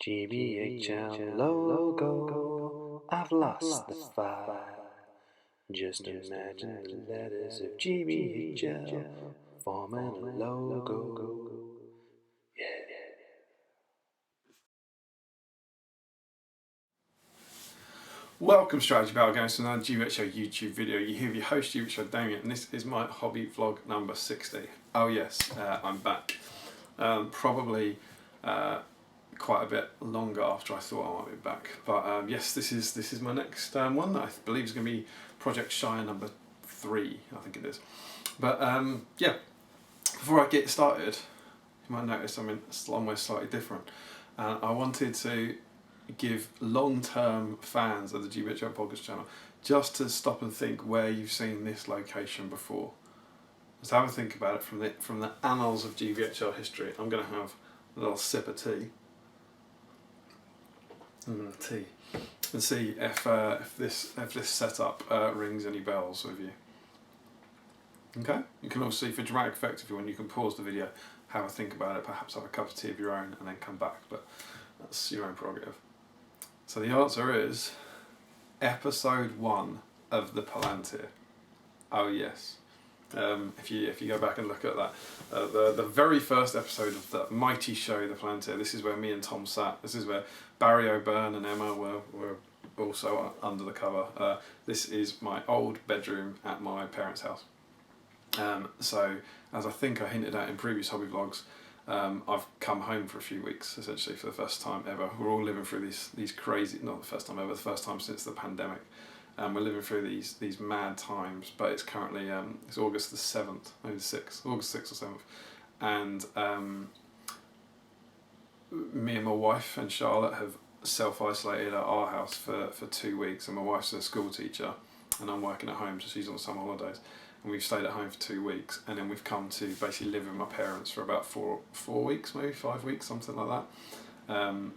GBHL logo, I've lost the fight. Just imagine the letters of GBHL forming a logo. Yeah. Welcome Strategy Battle Games to another GBHL YouTube video. You're here with your host GBHL Damian, and this is my hobby vlog number 60. Oh yes, I'm back. Probably quite a bit longer after I thought I might be back. But yes, this is my next one that I believe is going to be Project Shire number 3, I think it is. But yeah, before I get started, you might notice I'm almost slightly different. I wanted to give long-term fans of the GBHL podcast channel just to stop and think where you've seen this location before. Just have a think about it from the annals of GBHL history. I'm going to have a little sip of tea. And see if this setup rings any bells with you. Okay, you can also see for dramatic effect if you want. You can pause the video, have a think about it, perhaps have a cup of tea of your own, and then come back. But that's your own prerogative. So the answer is episode 1 of the Palantir. Oh yes. If you go back and look at that, the very first episode of the mighty show, the Palantir. This is where me and Tom sat. This is where Barry O'Byrne and Emma were also under the cover. This is my old bedroom at my parents' house. So as I think I hinted at in previous hobby vlogs, I've come home for a few weeks, essentially for the first time ever. We're all living through these crazy, not the first time ever, the first time since the pandemic. We're living through these mad times, but it's currently, it's August the 7th, maybe the 6th, August 6th or 7th. And me and my wife and Charlotte have self-isolated at our house for 2 weeks, and my wife's a school teacher, and I'm working at home, so she's on summer holidays. And we've stayed at home for 2 weeks, and then we've come to basically live with my parents for about four weeks, maybe 5 weeks, something like that.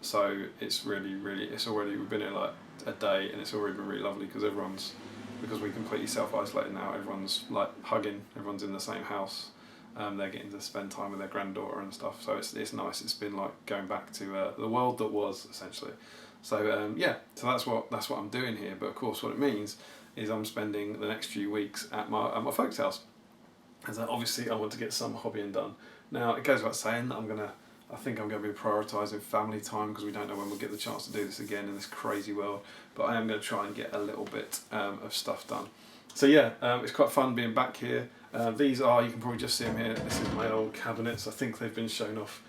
So it's really, we've been here like a day, and it's already been really lovely because we completely self-isolated now. Everyone's like hugging, everyone's in the same house. They're getting to spend time with their granddaughter and stuff. So it's nice. It's been like going back to the world that was, essentially. So yeah, so that's what I'm doing here. But of course, what it means is I'm spending the next few weeks at my folks' house, as obviously I want to get some hobbying done. Now it goes without saying that I think I'm going to be prioritising family time, because we don't know when we'll get the chance to do this again in this crazy world. But I am going to try and get a little bit of stuff done. So yeah, it's quite fun being back here. These are, you can probably just see them here. This is my old cabinets. I think they've been shown off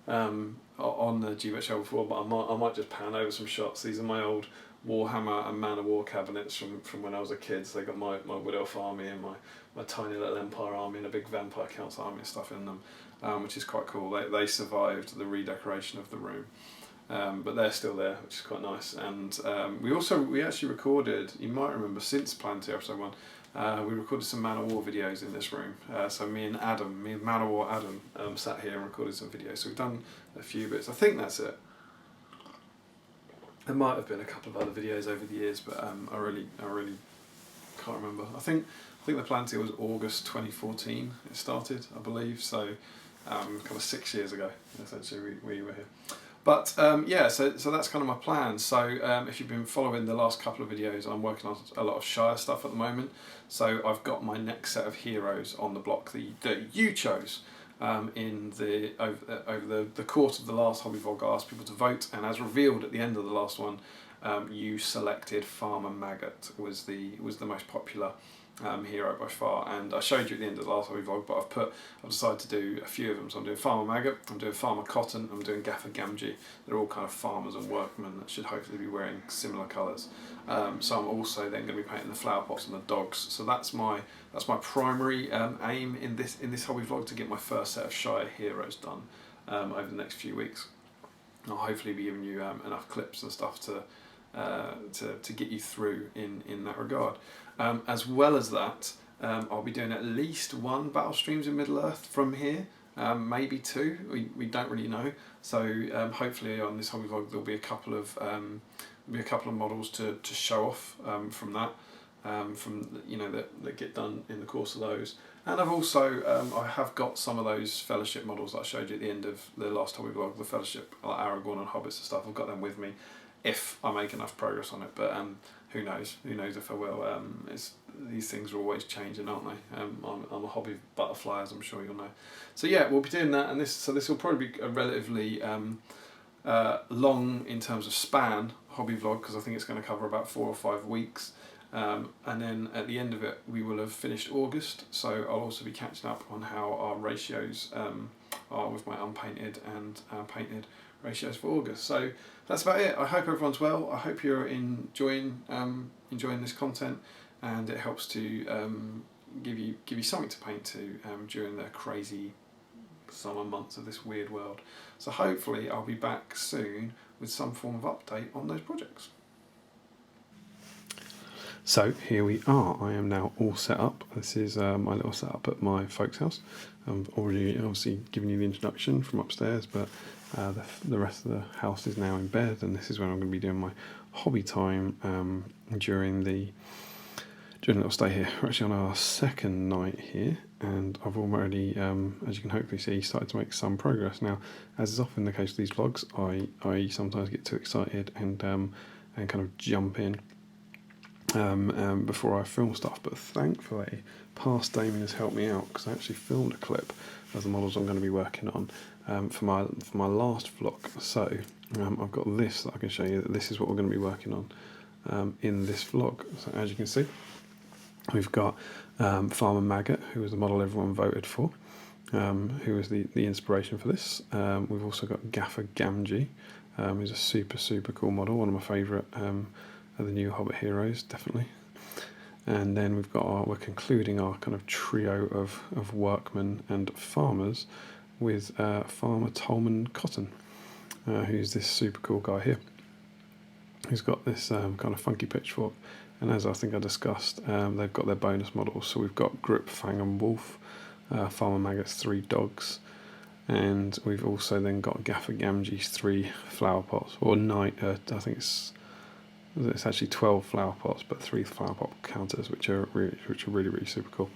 on the GBHL before, but I might just pan over some shots. These are my old Warhammer and Man of War cabinets from when I was a kid. So they got my Wood Elf army and my tiny little Empire army and a big Vampire Council army and stuff in them, which is quite cool. They survived the redecoration of the room, but they're still there, which is quite nice. And we actually recorded, you might remember, since Palantir episode 1, we recorded some Man of War videos in this room. So me and Man of War Adam sat here and recorded some videos. So we've done a few bits. I think that's it. There might have been a couple of other videos over the years, but I really can't remember. I think the Palantir was August 2014 it started, I believe, so kind of 6 years ago, essentially, we were here. But yeah, so that's kind of my plan. So if you've been following the last couple of videos, I'm working on a lot of Shire stuff at the moment. So I've got my next set of heroes on the block that you chose. Over the course of the last hobby vlog, I asked people to vote, and as revealed at the end of the last one, you selected Farmer Maggot was the most popular hero by far. And I showed you at the end of the last hobby vlog, but I've decided to do a few of them. So I'm doing Farmer Maggot, I'm doing Farmer Cotton, I'm doing Gaffer. They're all kind of farmers and workmen that should hopefully be wearing similar colours. So I'm also then going to be painting the flower pots and the dogs. So that's my primary aim in this hobby vlog, to get my first set of Shire heroes done over the next few weeks. I'll hopefully be giving you enough clips and stuff to get you through in that regard. As well as that, I'll be doing at least one Battle Streams in Middle-earth from here, maybe 2. We don't really know. So hopefully on this hobby vlog there'll be a couple of models to show off from that. from that get done in the course of those. And I've also I have got some of those Fellowship models that I showed you at the end of the last hobby vlog, the Fellowship like Aragorn and Hobbits and stuff. I've got them with me if I make enough progress on it, but who knows if I will. These things are always changing, aren't they? I'm a hobby butterfly, as I'm sure you'll know. So yeah, we'll be doing that, and this will probably be a relatively long in terms of span hobby vlog, because I think it's going to cover about 4 or 5 weeks. And then at the end of it we will have finished August, so I'll also be catching up on how our ratios are with my unpainted and painted ratios for August. So that's about it. I hope everyone's well. I hope you're enjoying this content, and it helps to give you something to paint to during the crazy summer months of this weird world. So hopefully I'll be back soon with some form of update on those projects. So here we are. I am now all set up. This is my little setup at my folks' house. I've already obviously given you the introduction from upstairs, but the rest of the house is now in bed, and this is where I'm going to be doing my hobby time during the little stay here. We're actually on our second night here, and I've already, as you can hopefully see, started to make some progress. Now, as is often the case with these vlogs, I sometimes get too excited and kind of jump in before I film stuff, but thankfully past Damian has helped me out, because I actually filmed a clip of the models I'm going to be working on for my last vlog. So I've got this that I can show you, that this is what we're going to be working on in this vlog. So as you can see, we've got Farmer Maggot, who was the model everyone voted for, who was the inspiration for this. We've also got Gaffer, who's a super cool model, one of my favourite the new Hobbit Heroes, definitely. And then we're concluding our kind of trio of workmen and farmers with Farmer Tolman Cotton, who's this super cool guy here. He's got this kind of funky pitchfork, and as I think I discussed, they've got their bonus models. So we've got Grip, Fang and Wolf, Farmer Maggot's 3 dogs, and we've also then got Gaffer Gamgee's 3 flower pots, or 9, I think it's actually 12 flower pots, but 3 flower pot counters, which are really super cool.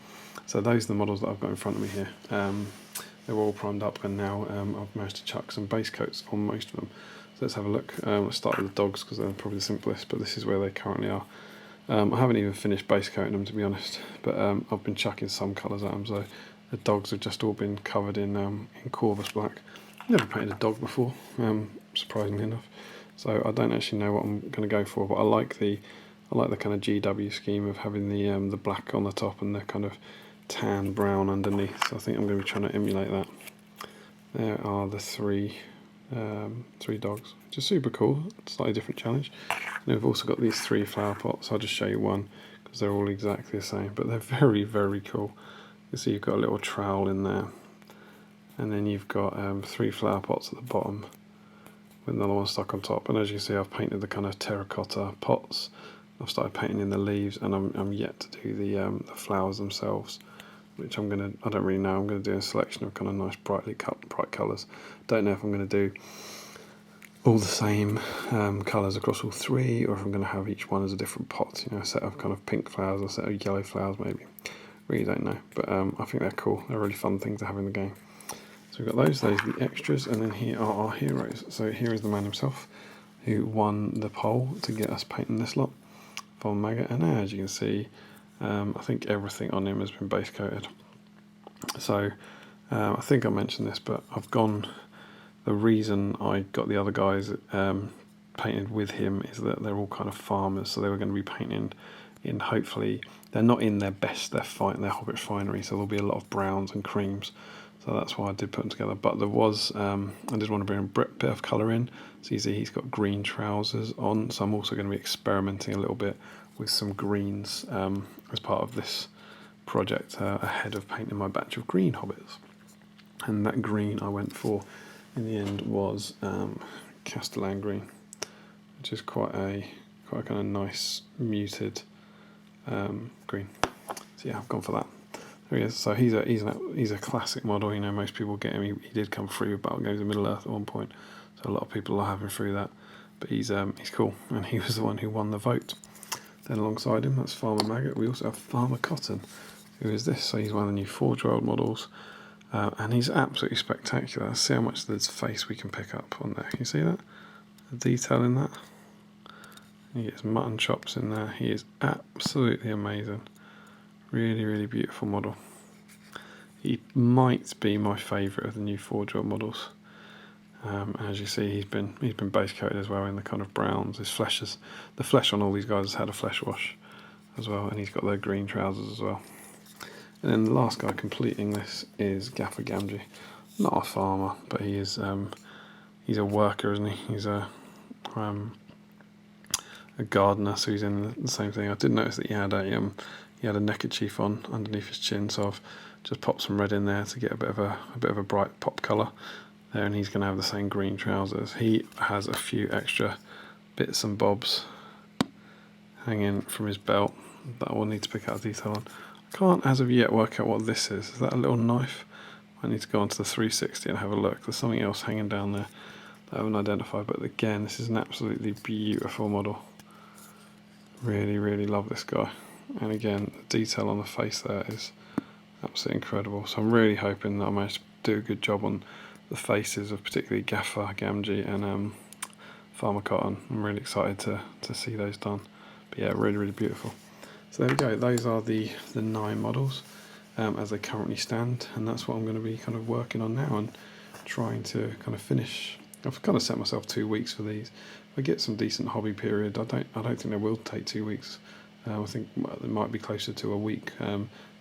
So those are the models that I've got in front of me here. They're all primed up, and now I've managed to chuck some base coats on most of them. So let's have a look. Let's start with the dogs, because they're probably the simplest, but this is where they currently are. I haven't even finished base coating them, to be honest, but I've been chucking some colours at them. So the dogs have just all been covered in Corvus black. I've never painted a dog before, surprisingly enough. So I don't actually know what I'm going to go for, but I like the kind of GW scheme of having the black on the top and the kind of tan brown underneath. So I think I'm going to be trying to emulate that. There are the 3 dogs, which is super cool. Slightly different challenge. And we've also got these 3 flower pots. I'll just show you one, because they're all exactly the same, but they're very cool. You see you've got a little trowel in there, and then you've got 3 flower pots at the bottom, with another one stuck on top. And as you can see, I've painted the kind of terracotta pots. I've started painting in the leaves, and I'm yet to do the flowers themselves, which I don't really know. I'm going to do a selection of kind of nice bright colours. Don't know if I'm going to do all the same colours across all 3, or if I'm going to have each one as a different pot. A set of kind of pink flowers, a set of yellow flowers maybe. Really don't know, but I think they're cool. They're a really fun thing to have in the game. So we've got those are the extras, and then here are our heroes. So here is the man himself, who won the poll to get us painting this lot, Farmer Maggot. And as you can see, I think everything on him has been base coated. So I think I mentioned this, but the reason I got the other guys painted with him is that they're all kind of farmers, so they were going to be painting in, hopefully, they're not in their best, their Hobbit finery, so there'll be a lot of browns and creams. So that's why I did put them together. But there was, I just want to bring a bit of colour in. So you see he's got green trousers on. So I'm also going to be experimenting a little bit with some greens as part of this project ahead of painting my batch of green hobbits. And that green I went for in the end was Castellan green, which is quite a kind of nice muted green. So yeah, I've gone for that. There he is. So he's a classic model. Most people get him. He did come free with Battle Games of Middle Earth at one point, so a lot of people are having through that. But he's cool, and he was the one who won the vote. Then alongside him, that's Farmer Maggot. We also have Farmer Cotton, who is this. So he's one of the new Forge-World models. And he's absolutely spectacular. See how much of his face we can pick up on there. Can you see that? The detail in that. He gets mutton chops in there. He is absolutely amazing. Really, really beautiful model. He might be my favourite of the new Forge-World models. As you see, he's been base coated as well in the kind of browns. His flesh is, the flesh on all these guys has had a flesh wash as well, and he's got their green trousers as well. And then the last guy completing this is Gaffer Gamgee. Not a farmer, but he is he's a worker, isn't he? He's a gardener, so he's in the same thing. I did notice that he had a neckerchief on underneath his chin, so I've just popped some red in there to get a bit of a bright pop colour there, and he's going to have the same green trousers. He has a few extra bits and bobs hanging from his belt that I will need to pick out a detail on. I can't as of yet work out what this is. Is that a little knife? I need to go onto the 360 and have a look. There's something else hanging down there that I haven't identified, but again, this is an absolutely beautiful model. Really, really love this guy. And again, the detail on the face there is absolutely incredible. So I'm really hoping that I managed to do a good job on the faces of particularly Gaffer, Gamgee and Farmer Cotton. I'm really excited to see those done. But yeah, really, really beautiful. So there we go. Those are the 9 models as they currently stand, and that's what I'm going to be kind of working on now and trying to kind of finish. I've kind of set myself 2 weeks for these. If I get some decent hobby period, I don't think they will take 2 weeks. I think it might be closer to a week,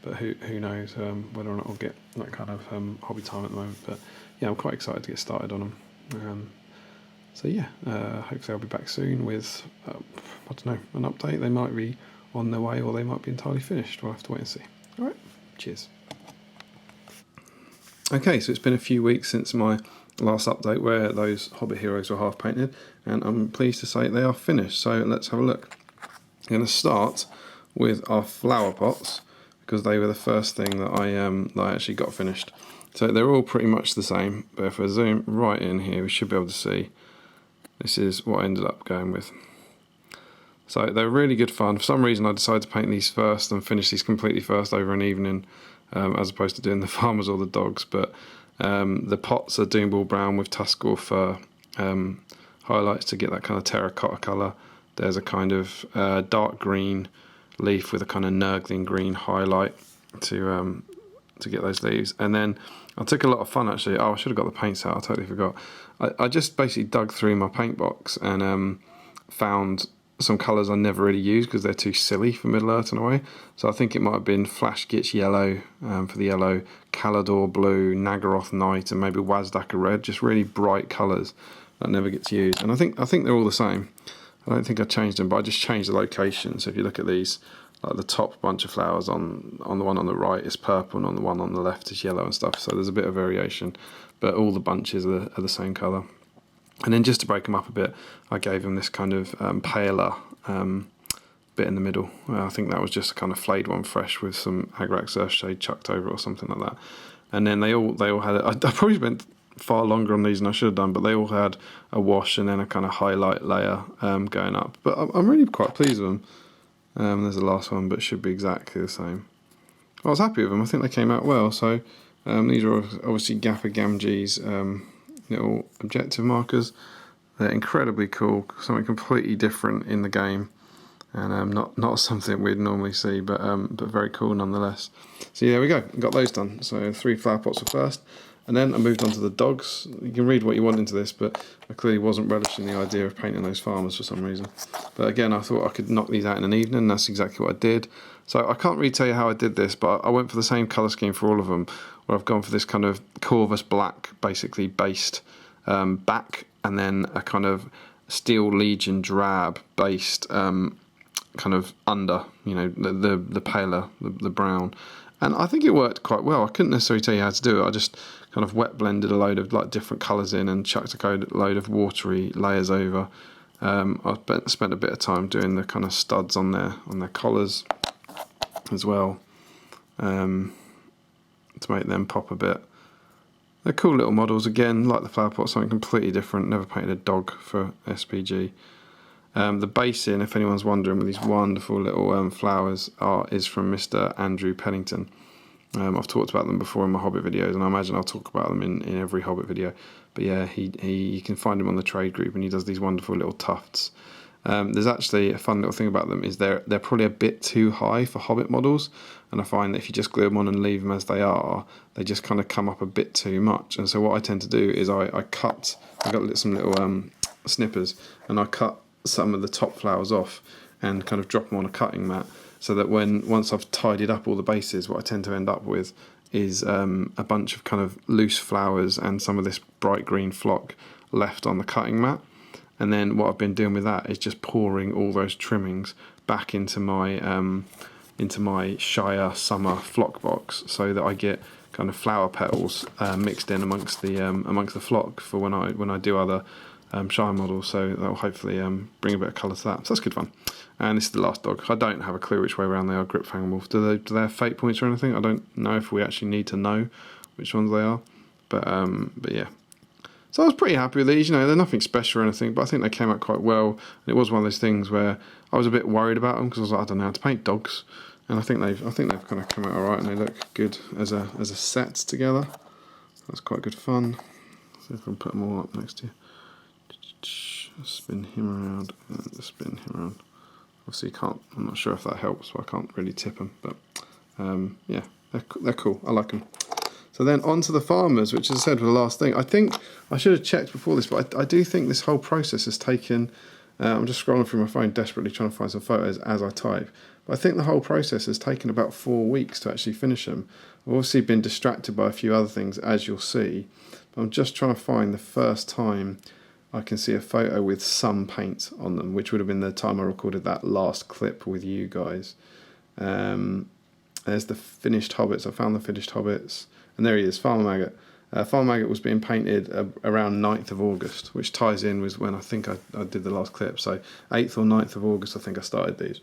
but who knows whether or not I'll get that kind of hobby time at the moment. But yeah, I'm quite excited to get started on them. So yeah, hopefully I'll be back soon with, I don't know, an update. They might be on their way or they might be entirely finished. We'll have to wait and see. All right, cheers. Okay, so it's been a few weeks since my last update where those Hobbit Heroes were half painted, and I'm pleased to say they are finished. So let's have a look. I'm going to start with our flower pots because they were the first thing that I actually got finished. So they're all pretty much the same, but if I zoom right in here, we should be able to see this is what I ended up going with. So they're really good fun. For some reason I decided to paint these first and finish these completely first over an evening, as opposed to doing the farmers or the dogs. But the pots are Doomball brown with Tuscarora fur highlights to get that kind of terracotta colour. There's a kind of dark green leaf with a kind of nurgling green highlight to get those leaves. And then I took a lot of fun actually. Oh, I should have got the paints out. I totally forgot. I just basically dug through my paint box and found some colours I never really used because they're too silly for Middle-earth in a way. So I think it might have been Flash Gitch yellow for the yellow, Calador blue, Nagaroth night, and maybe Wazdaka red. Just really bright colours that never gets used. And I think they're all the same. I don't think I changed them, but I just changed the location. So if you look at these, like the top bunch of flowers on the one on the right is purple, and on the one on the left is yellow and stuff. So there's a bit of variation, but all the bunches are the same colour. And then just to break them up a bit, I gave them this kind of paler bit in the middle. I think that was just a kind of flayed one fresh with some Agrax Earthshade chucked over it or something like that. And then they all had I probably spent far longer on these than I should have done, but they all had a wash and then a kind of highlight layer going up. But I'm really quite pleased with them. There's the last one, but it should be exactly the same. I was happy with them. I think they came out well. So these are obviously Gaffer Gamgee's little objective markers. They're incredibly cool, something completely different in the game, and not something we'd normally see, but very cool nonetheless. So there we go, got those done. So 3 flower pots were first, and then I moved on to the dogs. You can read what you want into this, but I clearly wasn't relishing the idea of painting those farmers for some reason. But again, I thought I could knock these out in an evening, and that's exactly what I did. So I can't really tell you how I did this, but I went for the same colour scheme for all of them, where I've gone for this kind of Corvus black, basically based back, and then a kind of Steel Legion drab based kind of under, you know, the paler, the brown. And I think it worked quite well. I couldn't necessarily tell you how to do it. I just kind of wet blended a load of like different colours in and chucked a load of watery layers over. I spent a bit of time doing the kind of studs on their collars as well, to make them pop a bit. They're cool little models again, like the flower pot, something completely different. Never painted a dog for SPG. The basin, if anyone's wondering, with these wonderful little flowers is from Mr. Andrew Pennington. I've talked about them before in my Hobbit videos, and I imagine I'll talk about them in every Hobbit video. But yeah, you can find him on the trade group, and he does these wonderful little tufts. There's actually a fun little thing about them, is they're probably a bit too high for Hobbit models, and I find that if you just glue them on and leave them as they are, they just kind of come up a bit too much. And so what I tend to do is I got some little snippers, and I cut some of the top flowers off and kind of drop them on a cutting mat, so that once I've tidied up all the bases, what I tend to end up with is a bunch of kind of loose flowers and some of this bright green flock left on the cutting mat. And then what I've been doing with that is just pouring all those trimmings back into my Shire summer flock box, so that I get kind of flower petals mixed in amongst the flock for when I do other Shire models. So that will hopefully bring a bit of colour to that. So that's good fun. And this is the last dog. I don't have a clue which way around they are, Gripfang and Wolf. Do they have fate points or anything? I don't know if we actually need to know which ones they are. But yeah. So I was pretty happy with these. They're nothing special or anything, but I think they came out quite well. And it was one of those things where I was a bit worried about them, because I was like, I don't know how to paint dogs. And I think they've kind of come out alright, and they look good as a set together. That's quite good fun. See if I can put them all up next to you. Spin him around and spin him around. Obviously you can't, I'm not sure if that helps, so I can't really tip them, but yeah, they're cool, I like them. So then on to the farmers, which as I said was the last thing. I think I should have checked before this, but I do think this whole process has taken, I'm just scrolling through my phone desperately trying to find some photos as I type, but I think the whole process has taken about 4 weeks to actually finish them. I've obviously been distracted by a few other things, as you'll see, but I'm just trying to find the first time I can see a photo with some paint on them, which would have been the time I recorded that last clip with you guys. There's the finished Hobbits. I found the finished Hobbits. And there he is, Farmer Maggot. Farmer Maggot was being painted around 9th of August, which ties in with when I think I did the last clip. So 8th or 9th of August, I think I started these.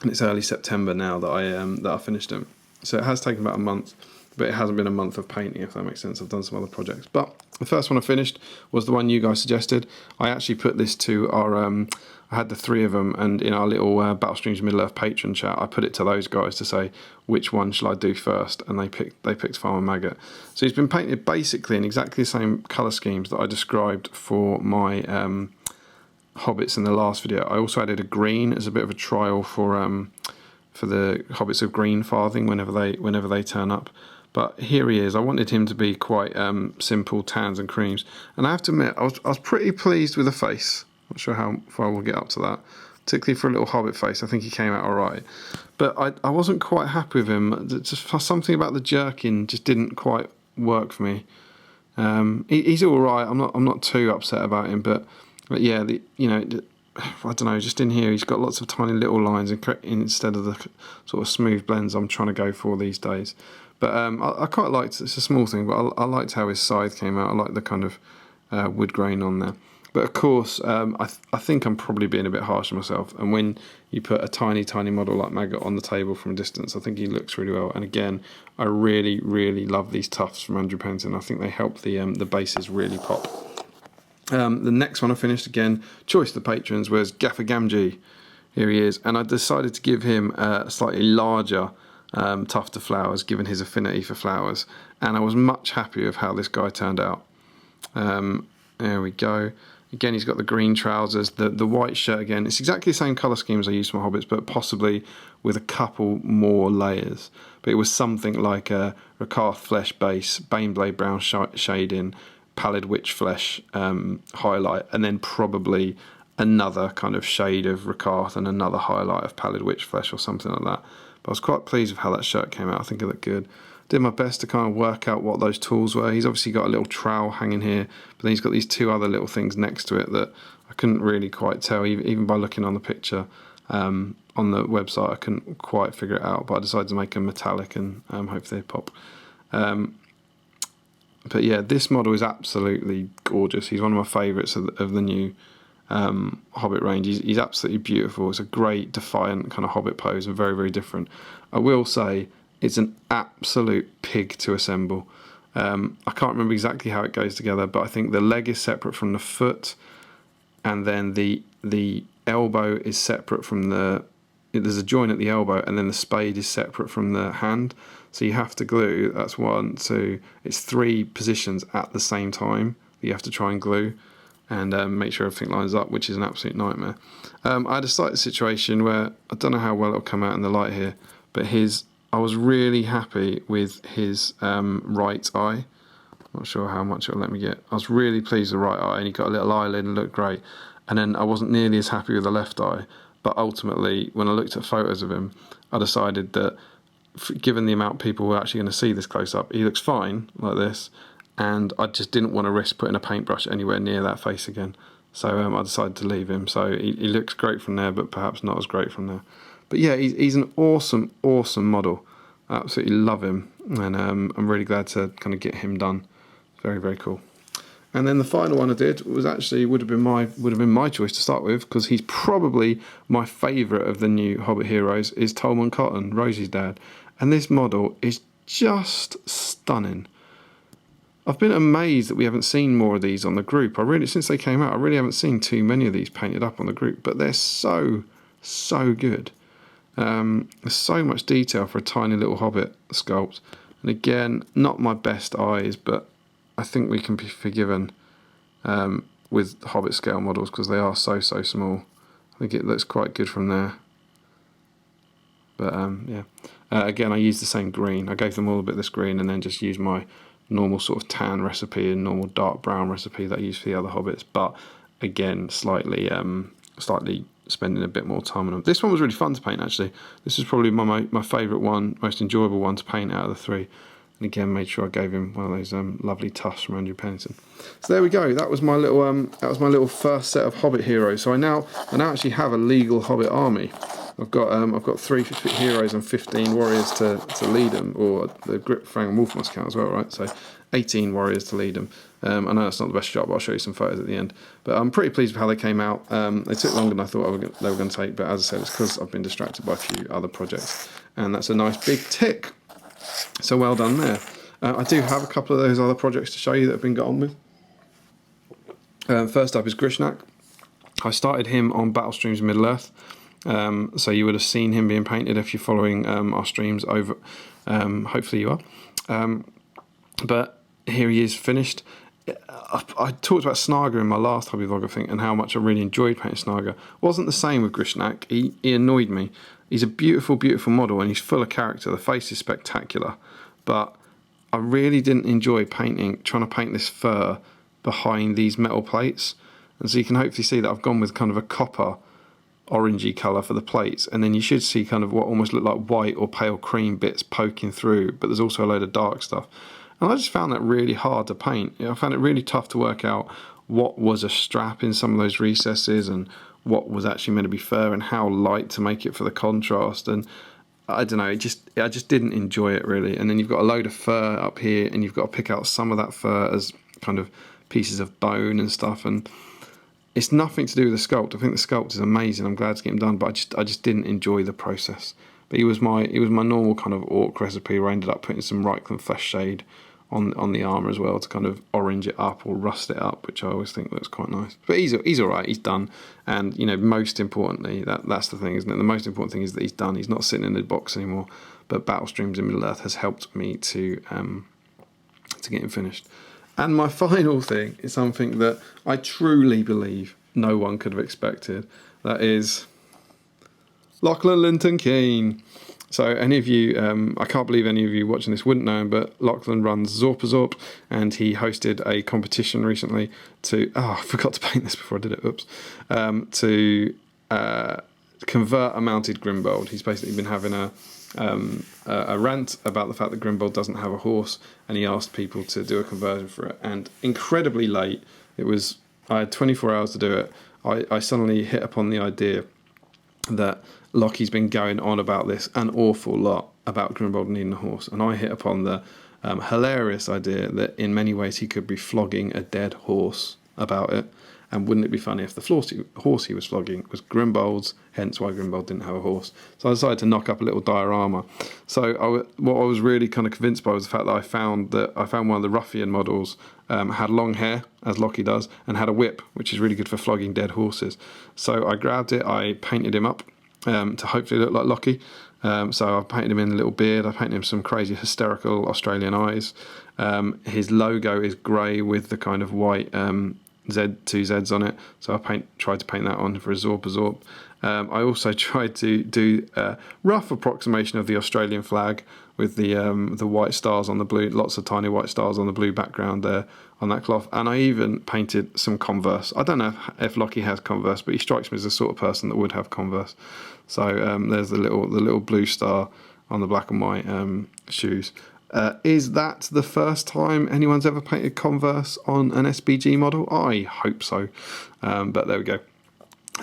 And it's early September now that I finished them. So it has taken about a month, but it hasn't been a month of painting, if that makes sense. I've done some other projects. But the first one I finished was the one you guys suggested. I actually put this to our, I had the 3 of them, and in our little Battle Streams Middle-earth patron chat, I put it to those guys to say, which one shall I do first? And they picked Farmer Maggot. So he's been painted basically in exactly the same colour schemes that I described for my Hobbits in the last video. I also added a green as a bit of a trial for the Hobbits of Green Farthing whenever they turn up. But here he is. I wanted him to be quite simple tans and creams. And I have to admit, I was pretty pleased with the face. Not sure how far we'll get up to that. Particularly for a little Hobbit face, I think he came out alright. But I wasn't quite happy with him. Just something about the jerkin just didn't quite work for me. He's alright. I'm not too upset about him. But yeah, I don't know, just in here he's got lots of tiny little lines instead of the sort of smooth blends I'm trying to go for these days. But I quite liked, it's a small thing, but I liked how his scythe came out. I liked the kind of wood grain on there. But of course, I think I'm probably being a bit harsh on myself. And when you put a tiny model like Maggot on the table from a distance, I think he looks really well. And again, I really, really love these tufts from Andrew Pennington. I think they help the bases really pop. The next one I finished, again, choice of the patrons, was Gaffer Gamgee. Here he is. And I decided to give him a slightly larger tuft of flowers, given his affinity for flowers. And I was much happier with how this guy turned out. There we go. Again, he's got the green trousers, the white shirt again. It's exactly the same colour scheme as I used for my Hobbits, but possibly with a couple more layers. But it was something like a Rakarth flesh base, Baneblade brown shading, Pallid Witch flesh highlight, and then probably another kind of shade of Rakarth and another highlight of Pallid Witch flesh or something like that. But I was quite pleased with how that shirt came out. I think it looked good. Did my best to kind of work out what those tools were. He's obviously got a little trowel hanging here, but then he's got these 2 other little things next to it that I couldn't really quite tell, even by looking on the picture on the website. I couldn't quite figure it out, but I decided to make them metallic and hopefully they pop. But yeah, this model is absolutely gorgeous. He's one of my favourites of the new Hobbit range. He's absolutely beautiful. It's a great, defiant kind of Hobbit pose and very, very different. I will say, it's an absolute pig to assemble. I can't remember exactly how it goes together, but I think the leg is separate from the foot. and then the elbow is separate from there's a joint at the elbow, and then the spade is separate from the hand. So you have to glue, that's 1, 2, it's 3 positions at the same time that you have to try and glue and make sure everything lines up, which is an absolute nightmare. I had a slight situation where, I don't know how well it'll come out in the light here, but I was really happy with his right eye. Not sure how much it'll let me get. I was really pleased with the right eye, and he got a little eyelid and looked great. And then I wasn't nearly as happy with the left eye, but ultimately, when I looked at photos of him, I decided that, given the amount of people who are actually going to see this close-up, he looks fine like this, and I just didn't want to risk putting a paintbrush anywhere near that face again. So I decided to leave him. So he looks great from there, but perhaps not as great from there. But yeah, he's an awesome, awesome model. I absolutely love him, and I'm really glad to kind of get him done. Very, very cool. And then the final one I did was actually would have been my choice to start with, because he's probably my favourite of the new Hobbit Heroes, is Tolman Cotton, Rosie's dad. And this model is just stunning. I've been amazed that we haven't seen more of these on the group. Since they came out, I really haven't seen too many of these painted up on the group, but they're so good. There's so much detail for a tiny little Hobbit sculpt. And again, not my best eyes, but I think we can be forgiven with Hobbit scale models because they are so small. I think it looks quite good from there. But yeah, again, I used the same green. I gave them all a bit of this green, and then just used my normal sort of tan recipe and normal dark brown recipe that I used for the other Hobbits. But again, slightly spending a bit more time on them. This one was really fun to paint, actually. This is probably my favourite one, most enjoyable one to paint out of the 3. And again, made sure I gave him one of those lovely tufts from Andrew Pennington. So there we go. That was my little first set of Hobbit Heroes. So I now actually have a legal Hobbit army. I've got 3 heroes and 15 warriors to lead them, or the Grip, Fang and Wolf must count as well, right? So 18 warriors to lead them. I know that's not the best shot, but I'll show you some photos at the end. But I'm pretty pleased with how they came out. They took longer than I thought they were going to take, but as I said, it's because I've been distracted by a few other projects. And that's a nice big tick. So well done there. I do have a couple of those other projects to show you that have been got on with. First up is Grishnakh. I started him on Battle Streams Middle-earth. So you would have seen him being painted if you're following our streams over. Hopefully you are. But here he is finished. I talked about Snaga in my last hobby vlog, I think, and how much I really enjoyed painting Snaga. Wasn't the same with Grishnakh. He annoyed me. He's a beautiful, beautiful model, and he's full of character. The face is spectacular, but I really didn't enjoy trying to paint this fur behind these metal plates. And so you can hopefully see that I've gone with kind of a copper orangey colour for the plates, and then you should see kind of what almost look like white or pale cream bits poking through, but there's also a load of dark stuff. And I just found that really hard to paint. I found it really tough to work out what was a strap in some of those recesses and what was actually meant to be fur and how light to make it for the contrast. And I don't know, I just didn't enjoy it really. And then you've got a load of fur up here, and you've got to pick out some of that fur as kind of pieces of bone and stuff. And it's nothing to do with the sculpt. I think the sculpt is amazing. I'm glad to get him done, but I just didn't enjoy the process. But he was my normal kind of orc recipe, where I ended up putting some Reichland flesh shade on the armour as well to kind of orange it up or rust it up, which I always think looks quite nice. But he's all right. He's done, and most importantly, that's the thing, isn't it? The most important thing is that he's done. He's not sitting in the box anymore. But Battle Streams in Middle-earth has helped me to get him finished. And my final thing is something that I truly believe no one could have expected. That is Lachlan Linton Keane. So any of you, I can't believe any of you watching this wouldn't know him, but Lachlan runs Zorpazorp, and he hosted a competition recently to, I forgot to paint this before I did it, oops, to convert a mounted Grimbold. He's basically been having a rant about the fact that Grimbold doesn't have a horse, and he asked people to do a conversion for it. And incredibly late, I had 24 hours to do it. I suddenly hit upon the idea that Lachie's been going on about this an awful lot about Grimbold needing a horse, and I hit upon the hilarious idea that in many ways he could be flogging a dead horse about it. And wouldn't it be funny if the horse he was flogging was Grimbold's, hence why Grimbold didn't have a horse. So I decided to knock up a little diorama. So what I was really kind of convinced by was the fact that I found one of the ruffian models had long hair, as Lachie does, and had a whip, which is really good for flogging dead horses. So I grabbed it, I painted him up to hopefully look like Lachie. So I painted him in a little beard, I painted him some crazy hysterical Australian eyes. His logo is grey with the kind of white two Zs on it, so I tried to paint that on for a Zorb. I also tried to do a rough approximation of the Australian flag with the white stars on the blue, lots of tiny white stars on the blue background there on that cloth, and I even painted some Converse. I don't know if Lachie has Converse, but he strikes me as the sort of person that would have Converse. So there's the little blue star on the black and white shoes. Is that the first time anyone's ever painted Converse on an SBG model? I hope so. But there we go.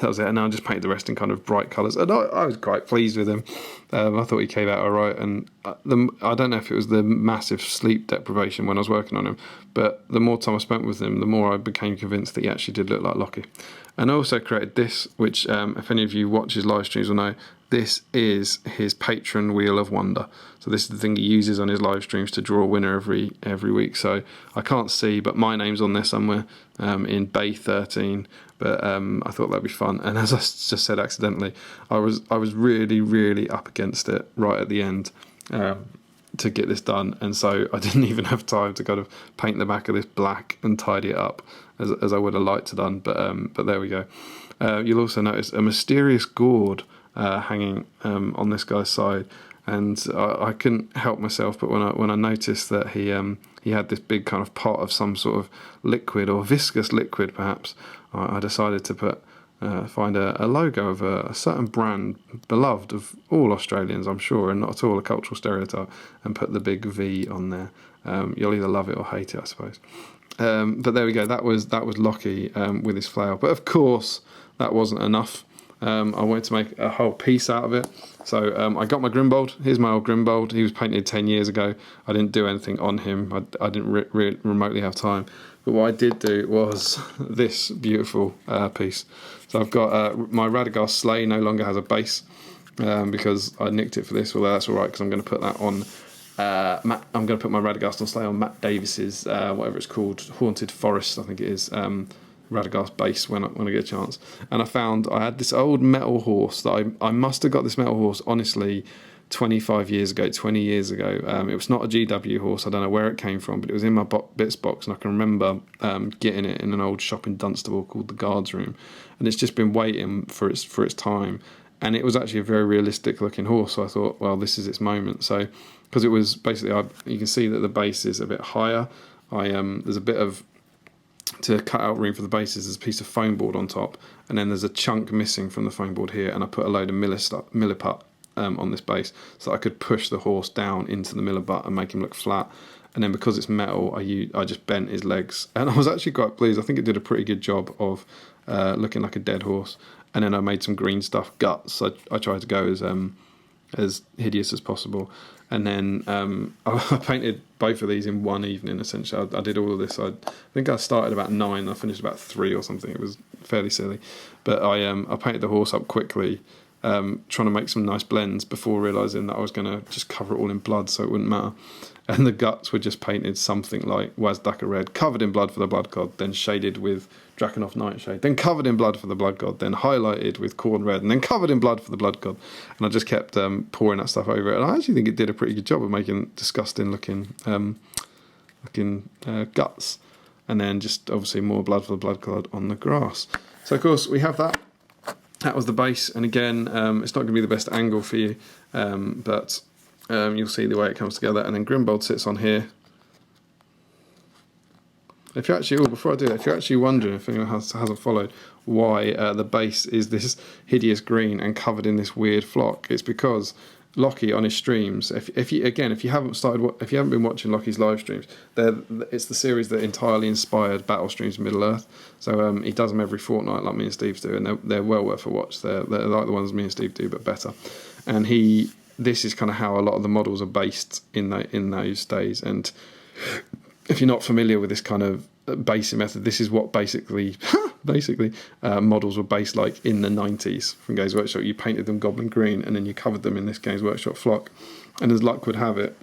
That was it. And now I just painted the rest in kind of bright colours. And I was quite pleased with him. I thought he came out all right. And I don't know if it was the massive sleep deprivation when I was working on him, but the more time I spent with him, the more I became convinced that he actually did look like Lachie. And I also created this, which if any of you watch his live streams will know, this is his patron Wheel of Wonder. So this is the thing he uses on his live streams to draw a winner every week. So I can't see, but my name's on there somewhere in Bay 13. But I thought that'd be fun. And as I just said accidentally, I was really up against it right at the end to get this done. And so I didn't even have time to kind of paint the back of this black and tidy it up as I would have liked to done. But there we go. You'll also notice a mysterious gourd hanging on this guy's side, and I couldn't help myself. But when I noticed that he had this big kind of pot of some sort of liquid or viscous liquid, perhaps, I decided to find a logo of a certain brand beloved of all Australians, I'm sure, and not at all a cultural stereotype, and put the big V on there. You'll either love it or hate it, I suppose. But there we go. That was Lachie with his flail. But of course, that wasn't enough. I wanted to make a whole piece out of it. So I got my Grimbold. Here's my old Grimbold. He was painted 10 years ago. I didn't do anything on him. I didn't remotely have time. But what I did do was this beautiful piece. So I've got my Radagast sleigh no longer has a base because I nicked it for this, although that's all right because I'm going to put that on I'm going to put my Radagast on sleigh on Matt Davis's whatever it's called, Haunted Forest, I think it is, Radagast base when I get a chance. And I found I had this old metal horse that I must have got this metal horse honestly 20 years ago. It was not a GW horse. I don't know where it came from, but it was in my bits box, and I can remember getting it in an old shop in Dunstable called the Guards Room, and it's just been waiting for its time. And it was actually a very realistic looking horse, so I thought, well, this is its moment. So because it was basically, you can see that the base is a bit higher. There's a bit of, to cut out room for the bases, there's a piece of foam board on top, and then there's a chunk missing from the foam board here, and I put a load of milliput on this base so I could push the horse down into the milliput and make him look flat. And then because it's metal, I just bent his legs, and I was actually quite pleased. I think it did a pretty good job of looking like a dead horse. And then I made some green stuff guts. I tried to go as hideous as possible. And then I painted both of these in one evening, essentially. I did all of this. I think I started about 9, I finished about 3 or something. It was fairly silly. But I painted the horse up quickly, trying to make some nice blends before realising that I was going to just cover it all in blood so it wouldn't matter. And the guts were just painted something like Wazdaka red, covered in blood for the blood god, then shaded with Drakenhof Nightshade, then covered in blood for the blood god, then highlighted with Corn red, and then covered in blood for the blood god. And I just kept pouring that stuff over it. And I actually think it did a pretty good job of making disgusting looking guts. And then just obviously more blood for the blood god on the grass. So of course we have that. That was the base. And again, it's not going to be the best angle for you, but you'll see the way it comes together. And then Grimbold sits on here. If you're actually, before I do that, if you're actually wondering, if anyone hasn't followed, why the base is this hideous green and covered in this weird flock, it's because Lachie on his streams, if you haven't been watching Lachie's live streams, it's the series that entirely inspired Battle Streams Middle Earth. So he does them every fortnight, like me and Steve do, and they're well worth a watch. They're like the ones me and Steve do, but better. And this is kind of how a lot of the models are based in those days. And if you're not familiar with this kind of basing method, this is what basically models were based like in the 90s from Games Workshop. You painted them goblin green and then you covered them in this Games Workshop flock. And as luck would have it,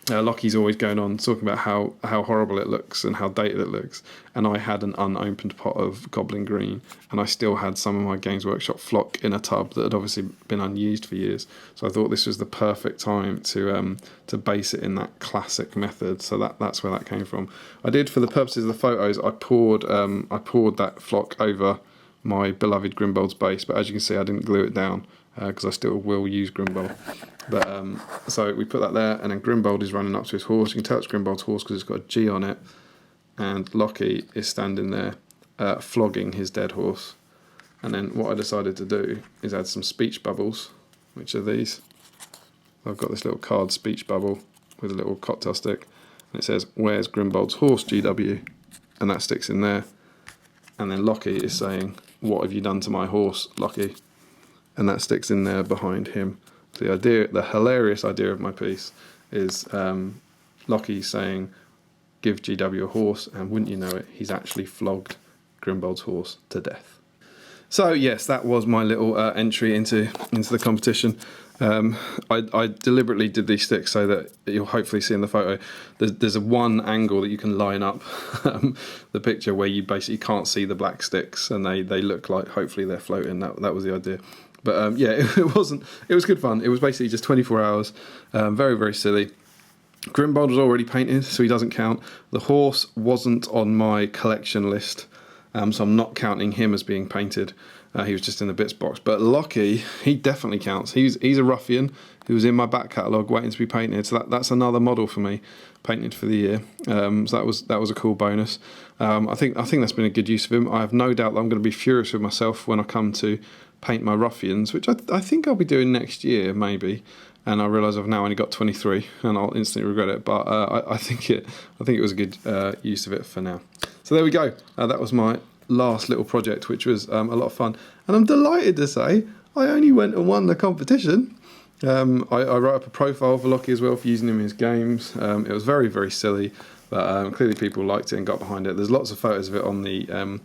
Lachie's always going on talking about how horrible it looks and how dated it looks, and I had an unopened pot of Goblin Green, and I still had some of my Games Workshop flock in a tub that had obviously been unused for years. So I thought this was the perfect time to base it in that classic method. So that's where that came from. I did, for the purposes of the photos, I poured that flock over my beloved Grimbold's base, but as you can see, I didn't glue it down because I still will use Grimbold. But so we put that there, and then Grimbold is running up to his horse. You can tell it's Grimbold's horse because it's got a G on it, and Lachie is standing there flogging his dead horse. And then what I decided to do is add some speech bubbles, which are these. I've got this little card speech bubble with a little cocktail stick, and it says, "Where's Grimbold's horse, GW?" And that sticks in there. And then Lachie is saying, "What have you done to my horse, Lachie?" And that sticks in there behind him. So the hilarious idea of my piece is Lachie saying, "Give GW a horse," and wouldn't you know it, he's actually flogged Grimbold's horse to death. So yes, that was my little entry into the competition. I deliberately did these sticks so that you'll hopefully see in the photo. There's a one angle that you can line up the picture where you basically can't see the black sticks, and they look like hopefully they're floating. That was the idea. But yeah, it wasn't. It was good fun. It was basically just 24 hours. Very, very silly. Grimbold was already painted, so he doesn't count. The horse wasn't on my collection list, so I'm not counting him as being painted. He was just in the bits box. But Lachie, he definitely counts. He's a ruffian who was in my back catalogue waiting to be painted. So that's another model for me, painted for the year. So that was a cool bonus. I think that's been a good use of him. I have no doubt that I'm going to be furious with myself when I come to paint my ruffians, which I think I'll be doing next year maybe. And I realise I've now only got 23, and I'll instantly regret it. But I think it was a good use of it for now. So there we go. That was my last little project, which was a lot of fun. And I'm delighted to say I only went and won the competition. I wrote up a profile for Lachie as well for using him in his games. It was very, very silly, but clearly people liked it and got behind it. There's lots of photos of it on the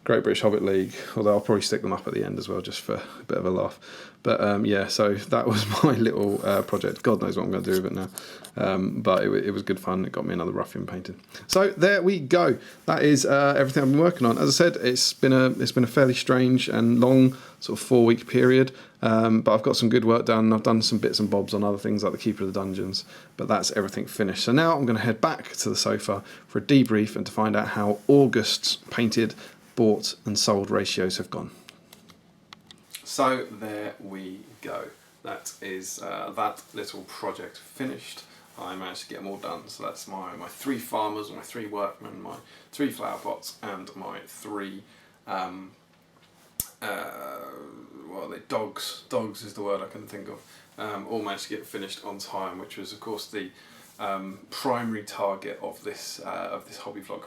Great British Hobbit League, although I'll probably stick them up at the end as well, just for a bit of a laugh. But yeah, so that was my little project. God knows what I'm going to do with it now. But it was good fun. It got me another ruffian painting. So there we go. That is everything I've been working on. As I said, it's been a fairly strange and long sort of 4-week period. But I've got some good work done. I've done some bits and bobs on other things like the Keeper of the Dungeons. But that's everything finished. So now I'm going to head back to the sofa for a debrief and to find out how August's painted, bought and sold ratios have gone. So there we go. That is that little project finished. I managed to get them all done. So that's my 3 farmers, my 3 workmen, my 3 flower pots, and my 3 dogs. Dogs is the word I can think of. All managed to get finished on time, which was of course the primary target of this hobby vlog.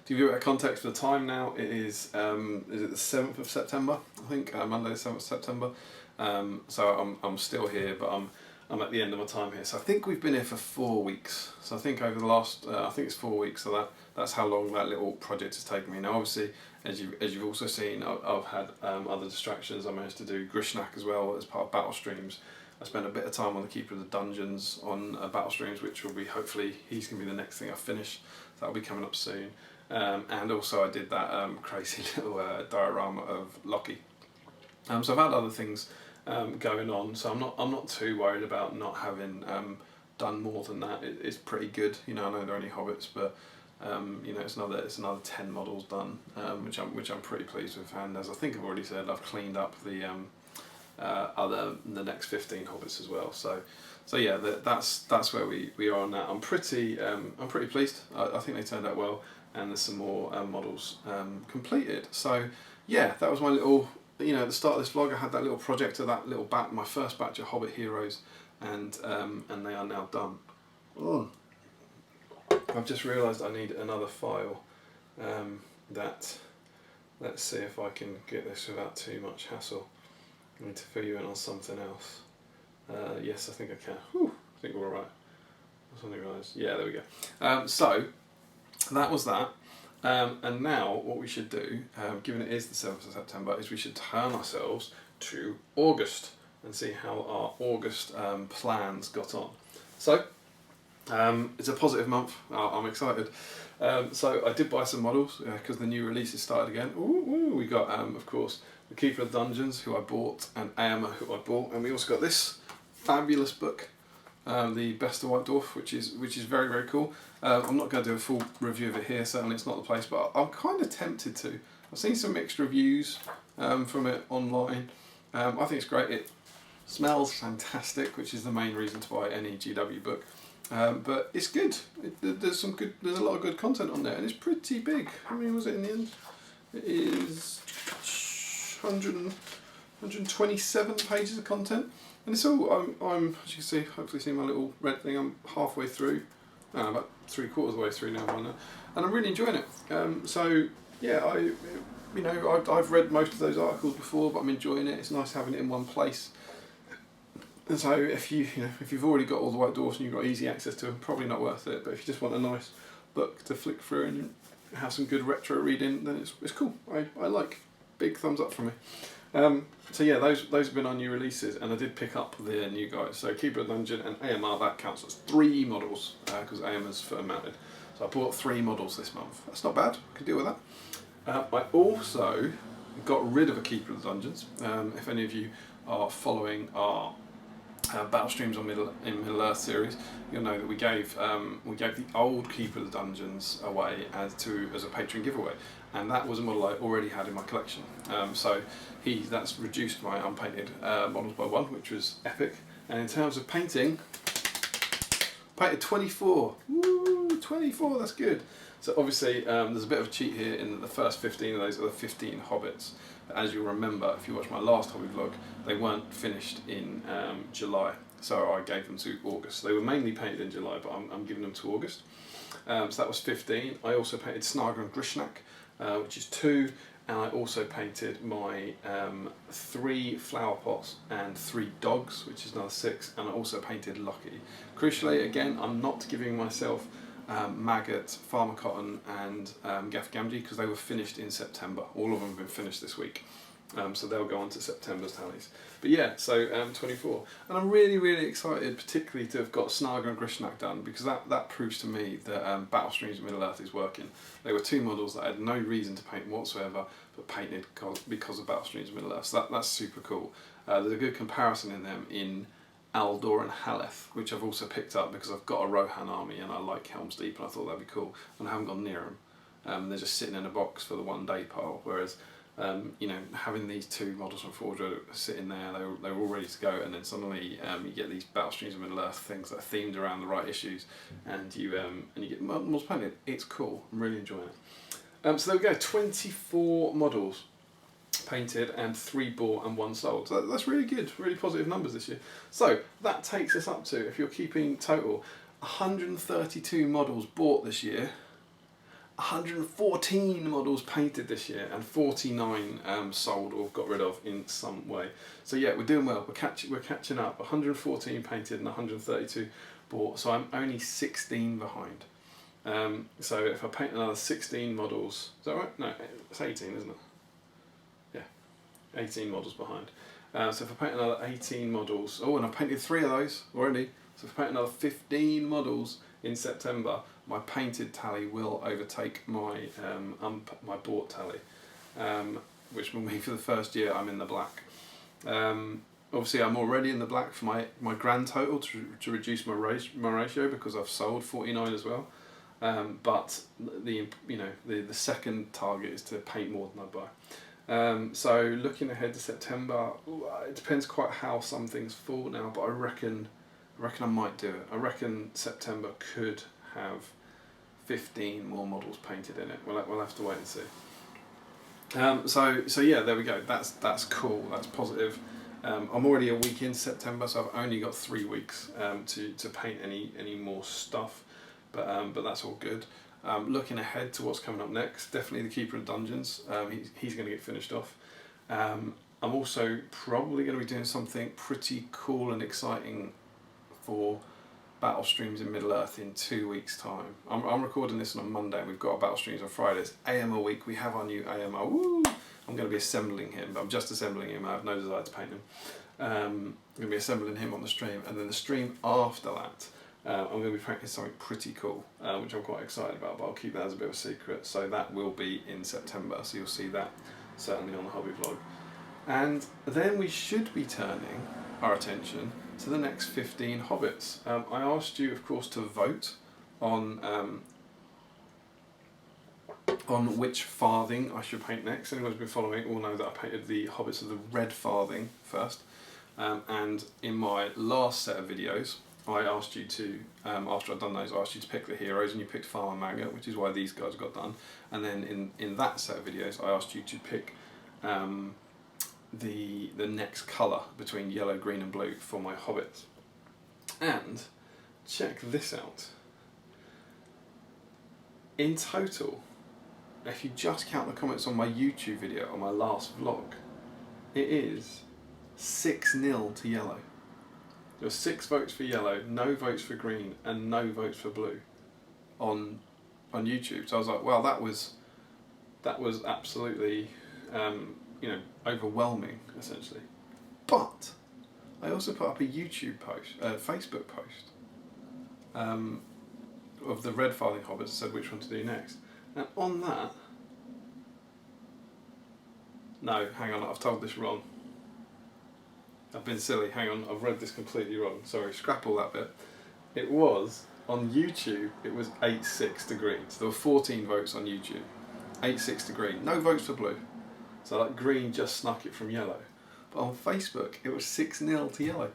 To give you a bit of context for the time now, it is it the 7th of September, I think, Monday the 7th of September. So I'm still here, but I'm at the end of my time here. So I think we've been here for 4 weeks. So I think over the last, I think it's 4 weeks, so that's how long that little project has taken me. Now obviously, as you've also seen, I've had other distractions. I managed to do Grishnakh as well as part of battle streams. I spent a bit of time on the Keeper of the Dungeons on battle streams, which will be, hopefully, he's going to be the next thing I finish. So that'll be coming up soon. And also I did that crazy little diorama of Lachie. So I've had other things going on, so I'm not too worried about not having done more than that. It's pretty good. You know, I know they're only hobbits, but you know, it's another 10 models done, which I'm pretty pleased with. And as I think I've already said, I've cleaned up the next 15 hobbits as well. So yeah, that's where we are on that. I'm pretty pleased. I think they turned out well, and there's some more models completed. So yeah, that was my little, you know, at the start of this vlog I had that little project of that little my first batch of Hobbit Heroes, and they are now done. Oh. I've just realised I need another file. Let's see if I can get this without too much hassle. I need to fill you in on something else. Yes, I think I can. Whew, I think we're alright. I suddenly realised. Yeah, there we go. So, that was that. And now, what we should do, given it is the 7th of September, is we should turn ourselves to August and see how our August plans got on. So, it's a positive month. I'm excited. So I did buy some models because the new releases started again. We got, of course, the Keeper of Dungeons, who I bought, and Aema, who I bought, and we also got this fabulous book, the Best of White Dwarf, which is very, very cool. I'm not going to do a full review of it here. Certainly, it's not the place, but I'm kind of tempted to. I've seen some mixed reviews from it online. I think it's great. It smells fantastic, which is the main reason to buy any GW book. But it's good. There's a lot of good content on there, and it's pretty big. How many was it in the end? It is 127 pages of content, and it's all. I'm as you can see, hopefully see my little red thing. I'm halfway through, about 3/4 of the way through now, and I'm really enjoying it. So yeah, I've read most of those articles before, but I'm enjoying it. It's nice having it in one place. And so if you've already got all the White Dwarfs and you've got easy access to them, probably not worth it. But if you just want a nice book to flick through and have some good retro reading, then it's cool. I like. Big thumbs up from me. So yeah, those have been our new releases, and I did pick up the new guys. So Keeper of Dungeon and AMR, that counts as 3 models because AMR's firm mounted. So I bought 3 models this month. That's not bad. I can deal with that. I also got rid of a Keeper of the Dungeons. If any of you are following our battle streams on Middle Earth series, you'll know that we gave the old Keeper of the Dungeons away as a Patreon giveaway, and that was a model I already had in my collection. So that's reduced my unpainted models by 1, which was epic. And in terms of painting, painted 24. Woo, 24. That's good. So obviously there's a bit of a cheat here in that the first 15 of those are the 15 Hobbits. As you'll remember, if you watched my last Hobbit vlog, they weren't finished in July, so I gave them to August. They were mainly painted in July, but I'm giving them to August. So that was 15. I also painted Snarger and Grishnakh, which is 2, and I also painted my 3 flower pots and 3 dogs, which is another 6, and I also painted Lachie. Crucially, again, I'm not giving myself Maggot, Farmer Cotton and Gaffer because they were finished in September. All of them have been finished this week, so they'll go on to September's tallies. But yeah, so 24, and I'm really, really excited, particularly to have got Snarger and Grishnakh done, because that proves to me that Battle Streams of Middle Earth is working. They were 2 models that I had no reason to paint whatsoever, but painted because of Battle Streams of Middle Earth. So that's super cool. There's a good comparison in them in Aldor and Haleth, which I've also picked up because I've got a Rohan army and I like Helm's Deep and I thought that'd be cool, and I haven't gone near them. They're just sitting in a box for the 1 day pile, whereas having these 2 models from Forge sitting there, they were all ready to go, and then suddenly you get these Battle Streams of Middle Earth things that are themed around the right issues, and you get models painted. It's cool. I'm really enjoying it. So there we go, 24 models painted and 3 bought and 1 sold. So that's really good, really positive numbers this year. So that takes us up to, if you're keeping total, 132 models bought this year, 114 models painted this year, and 49 sold or got rid of in some way. So yeah, we're doing well. We're catching up. 114 painted and 132 bought. So I'm only 16 behind. So if I paint another 16 models, is that right? No, it's 18, isn't it? 18 models behind. So if I paint another 18 models, and I've painted 3 of those already, so if I paint another 15 models in September, my painted tally will overtake my my bought tally, which will mean for the first year I'm in the black. Obviously I'm already in the black for my grand total to reduce my ratio because I've sold 49 as well. But the second target is to paint more than I buy. So looking ahead to September, it depends quite how some things fall now, but I reckon I might do it. I reckon September could have 15 more models painted in it. We'll have to wait and see. So yeah, there we go. That's cool. That's positive. I'm already a week into September, so I've only got 3 weeks to paint any more stuff, but that's all good. Looking ahead to what's coming up next, definitely the Keeper of Dungeons. He's going to get finished off. I'm also probably going to be doing something pretty cool and exciting for Battle Streams in Middle Earth in 2 weeks' time. I'm recording this on a Monday, and we've got our Battle Streams on Fridays. AMR week, we have our new AMR. Woo! I'm going to be assembling him, but I'm just assembling him. I have no desire to paint him. I'm going to be assembling him on the stream, and then the stream after that, I'm going to be practicing something pretty cool, which I'm quite excited about, but I'll keep that as a bit of a secret. So that will be in September, so you'll see that certainly on the hobby vlog. And then we should be turning our attention to the next 15 hobbits. I asked you, of course, to vote on which farthing I should paint next. Anyone who's been following will know that I painted the hobbits of the red farthing first. And in my last set of videos, I asked you to, after I'd done those, I asked you to pick the heroes, and you picked Farmer Maggot, which is why these guys got done. And then in that set of videos, I asked you to pick the next colour between yellow, green and blue for my hobbits. And check this out. In total, if you just count the comments on my YouTube video on my last vlog, it is 6-0 to yellow. There were 6 votes for yellow, no votes for green, and no votes for blue on YouTube. So I was like, well, that was absolutely overwhelming, essentially. But I also put up a YouTube post, Facebook post, of the red farthing hobbits. I said which one to do next, and on that, no, hang on, I've told this wrong. I've been silly, hang on, I've read this completely wrong. Sorry, scrap all that bit. It was, on YouTube, it was 8-6 to green. So there were 14 votes on YouTube. 8-6 to green. No votes for blue. So like green just snuck it from yellow. But on Facebook, it was 6-0 to yellow.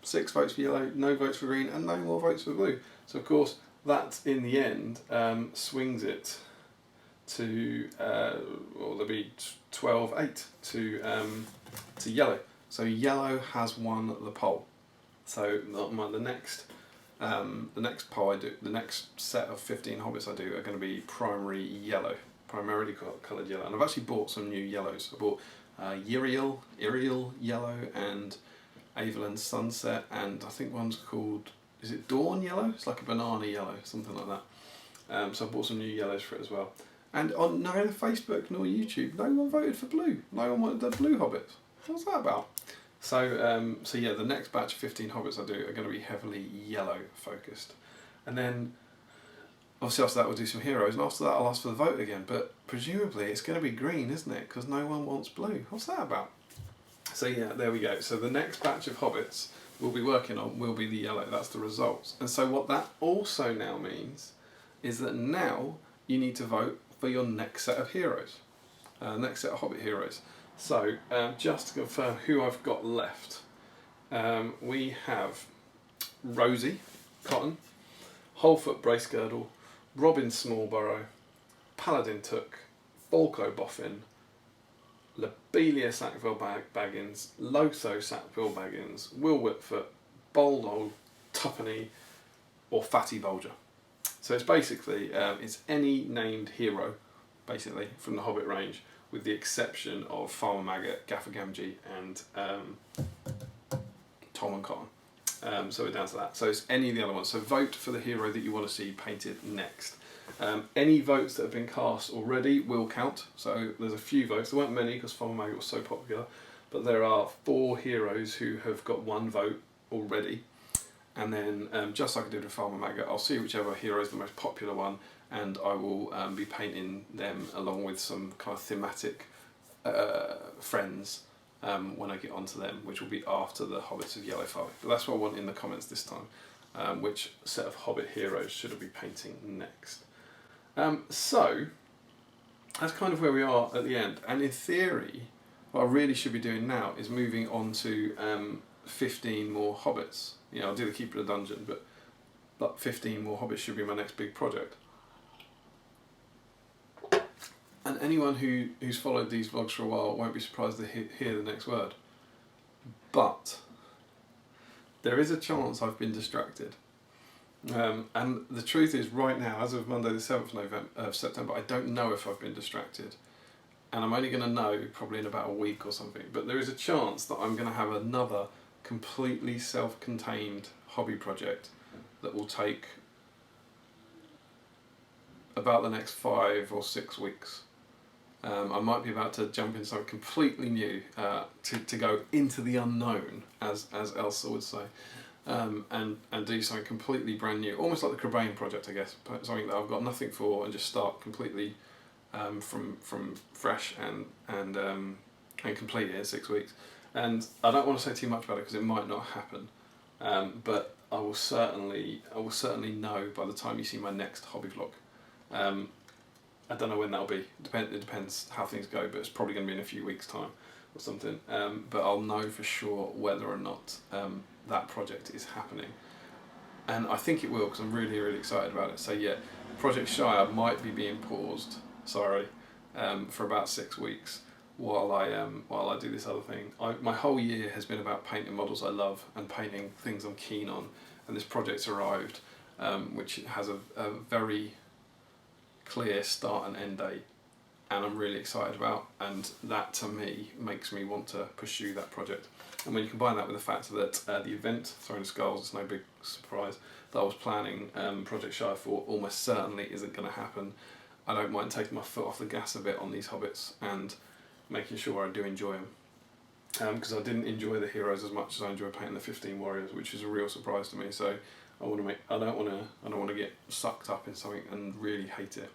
6 votes for yellow, no votes for green, and no more votes for blue. So of course, that in the end swings it to, there'll be 12-8 to yellow. So yellow has won the poll. So the next poll I do, the next set of 15 hobbits I do are going to be primarily coloured yellow. And I've actually bought some new yellows. I bought Iriel yellow and Averland Sunset, and I think one's called, is it Dawn yellow? It's like a banana yellow, something like that. So I bought some new yellows for it as well. And on neither Facebook nor YouTube, no one voted for blue. No one wanted the blue hobbits. What's that about? So yeah, the next batch of 15 hobbits I do are going to be heavily yellow focused. And then, obviously after that we'll do some heroes, and after that I'll ask for the vote again. But presumably it's going to be green, isn't it? Because no one wants blue. What's that about? So yeah, there we go. So the next batch of hobbits we'll be working on will be the yellow. That's the results. And so what that also now means is that now you need to vote for your next set of heroes. Next set of Hobbit heroes. So, just to confirm who I've got left, we have Rosie Cotton, Wholefoot Bracegirdle, Robin Smallborough, Paladin Took, Falco Boffin, Lobelia Sackville Baggins, Lotho Sackville Baggins, Will Whitfoot, Bold Old Tuppenny, or Fatty Bolger. So it's basically, it's any named hero, basically, from the Hobbit range, with the exception of Farmer Maggot, Gaffer and Tolman Cotton. So we're down to that. So it's any of the other ones. So vote for the hero that you want to see painted next. Any votes that have been cast already will count. So there's a few votes. There weren't many because Farmer Maggot was so popular, but there are 4 heroes who have got 1 vote already. And then, just like I did with Farmer Maggot, I'll see whichever hero is the most popular one, and I will be painting them along with some kind of thematic friends when I get onto them, which will be after the Hobbits of Yellow Farthing. But that's what I want in the comments this time, which set of Hobbit heroes should I be painting next. So, that's kind of where we are at the end. And in theory, what I really should be doing now is moving on to 15 more Hobbits. You know, I'll do the Keeper of the Dungeon, but 15 more Hobbits should be my next big project. And anyone who's followed these vlogs for a while won't be surprised to hear the next word. But there is a chance I've been distracted. And the truth is, right now, as of Monday the 7th of September, I don't know if I've been distracted. And I'm only going to know probably in about a week or something. But there is a chance that I'm going to have another completely self-contained hobby project that will take about the next 5 or 6 weeks. I might be about to jump into something completely new, to go into the unknown, as Elsa would say. and do something completely brand new, almost like the Cobain project, I guess, but something that I've got nothing for, and just start completely from fresh and complete it in 6 weeks. And I don't want to say too much about it because it might not happen, but I will certainly know by the time you see my next hobby vlog. I don't know when that'll be. It depends how things go, but it's probably going to be in a few weeks' time or something. But I'll know for sure whether or not that project is happening, and I think it will because I'm really, really excited about it. So yeah, Project Shire might be being paused. Sorry, for about 6 weeks while I do this other thing. My whole year has been about painting models I love and painting things I'm keen on, and this project's arrived, which has a very clear start and end date, and I'm really excited about, and that to me makes me want to pursue that project. And when you combine that with the fact that the event, Throwing Skulls, it's no big surprise, that I was planning Project Shire for almost certainly isn't going to happen, I don't mind taking my foot off the gas a bit on these Hobbits and making sure I do enjoy them. Because I didn't enjoy the heroes as much as I enjoyed painting the 15 warriors, which is a real surprise to me. So I don't want to get sucked up in something and really hate it.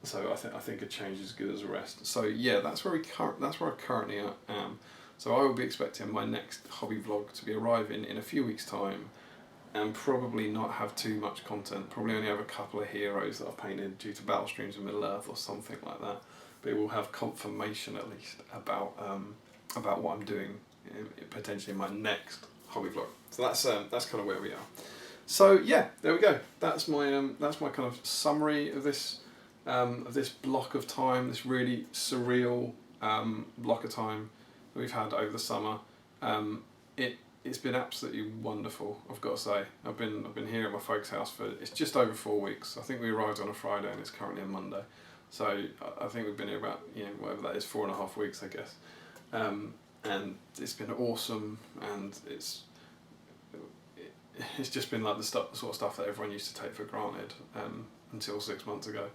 So I think a change is good as a rest. So yeah, that's where I currently am. So I will be expecting my next hobby vlog to be arriving in a few weeks' time, and probably not have too much content. Probably only have a couple of heroes that I've painted due to battle streams in Middle Earth or something like that. But it will have confirmation at least about what I'm doing potentially in my next hobby vlog. So that's kind of where we are. So yeah, there we go. That's my kind of summary of this block of time, this really surreal block of time that we've had over the summer. It's been absolutely wonderful, I've got to say. I've been here at my folks' house it's just over 4 weeks. I think we arrived on a Friday and it's currently a Monday. So I think we've been here about, whatever that is, 4.5 weeks, I guess. And it's been awesome, and it's just been like the sort of stuff that everyone used to take for granted until 6 months ago.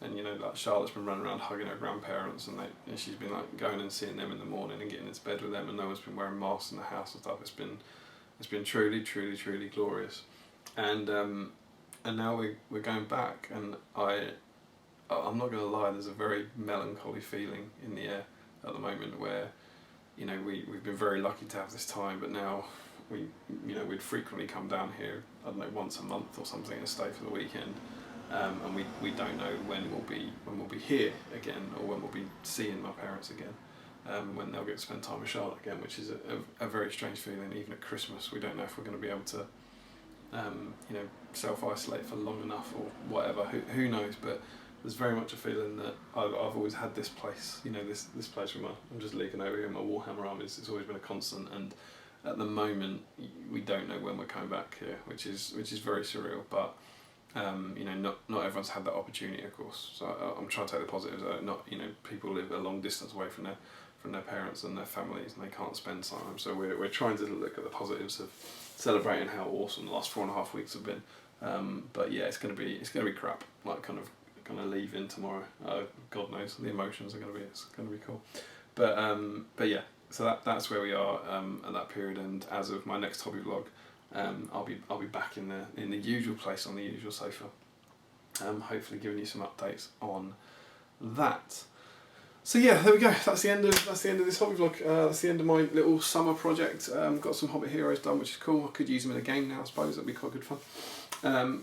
And like Charlotte's been running around hugging her grandparents, and she's been like going and seeing them in the morning and getting into bed with them, and no one's been wearing masks in the house and stuff. It's been truly, truly, truly glorious. And now we're going back, and I'm not gonna lie, there's a very melancholy feeling in the air at the moment where we've been very lucky to have this time, but now we'd frequently come down here, I don't know, once a month or something, and stay for the weekend. And we don't know when we'll be here again, or when we'll be seeing my parents again, when they'll get to spend time with Charlotte again, which is a very strange feeling. Even at Christmas, we don't know if we're going to be able to self-isolate for long enough or whatever. Who knows? But there's very much a feeling that I've always had this place, this place with I'm just leaking over here, my Warhammer arm, it's always been a constant, and at the moment we don't know when we're coming back here, which is very surreal. But not everyone's had that opportunity, of course. So I'm trying to take the positives. People live a long distance away from their parents and their families, and they can't spend time. So we're trying to look at the positives of celebrating how awesome the last 4.5 weeks have been. But yeah, it's gonna be crap. Like kind of leaving tomorrow. God knows the emotions are gonna be. It's gonna be cool. But yeah. So that's where we are at that period. And as of my next hobby vlog, I'll be back in the usual place on the usual sofa. Hopefully giving you some updates on that. So yeah, there we go. That's the end of this hobby vlog. That's the end of my little summer project. Got some Hobbit Heroes done, which is cool. I could use them in a game now, I suppose. That'd be quite good fun.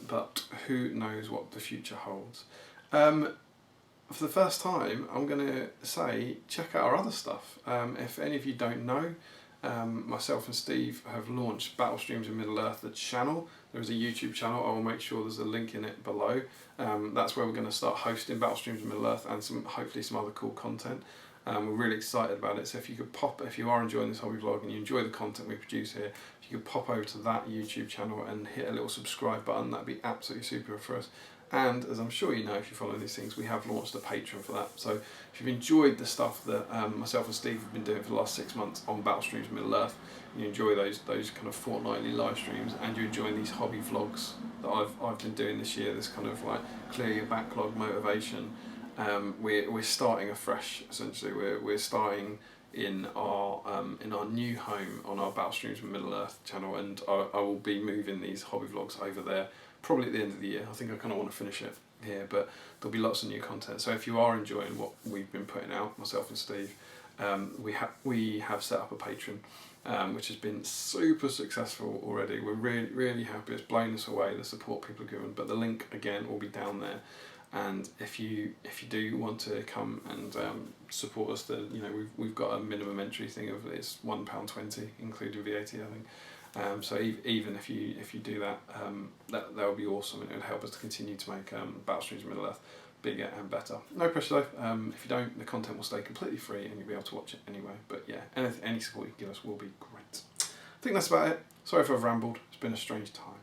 But who knows what the future holds. For the first time, I'm going to say check out our other stuff. If any of you don't know, myself and Steve have launched Battle Streams in Middle Earth, the channel. There is a YouTube channel. I will make sure there's a link in it below. That's where we're going to start hosting Battle Streams in Middle Earth and hopefully some other cool content. We're really excited about it. So if you are enjoying this hobby vlog and you enjoy the content we produce here, if you could pop over to that YouTube channel and hit a little subscribe button, that'd be absolutely super for us. And as I'm sure you know, if you follow these things, we have launched a Patreon for that. So if you've enjoyed the stuff that myself and Steve have been doing for the last 6 months on Battle Streams in Middle Earth, you enjoy those kind of fortnightly live streams, and you're enjoying these hobby vlogs that I've been doing this year, this kind of like clear your backlog motivation, we're starting afresh essentially. We're starting in our new home on our Battle Streams from Middle Earth channel, and I will be moving these hobby vlogs over there probably at the end of the year. I think I kind of want to finish it here, but there'll be lots of new content. So if you are enjoying what we've been putting out, myself and Steve, we have set up a Patreon, which has been super successful already. We're really happy. It's blown us away, the support people are given. But the link again will be down there. And if you do want to come and support us, then we've got a minimum entry thing of it's £1.20 including VAT, I think. So even if you do that, that would be awesome, and it would help us to continue to make Battle Streams Middle Earth bigger and better. No pressure though. If you don't, the content will stay completely free and you'll be able to watch it anyway. But yeah, any support you can give us will be great. I think that's about it. Sorry if I've rambled. It's been a strange time.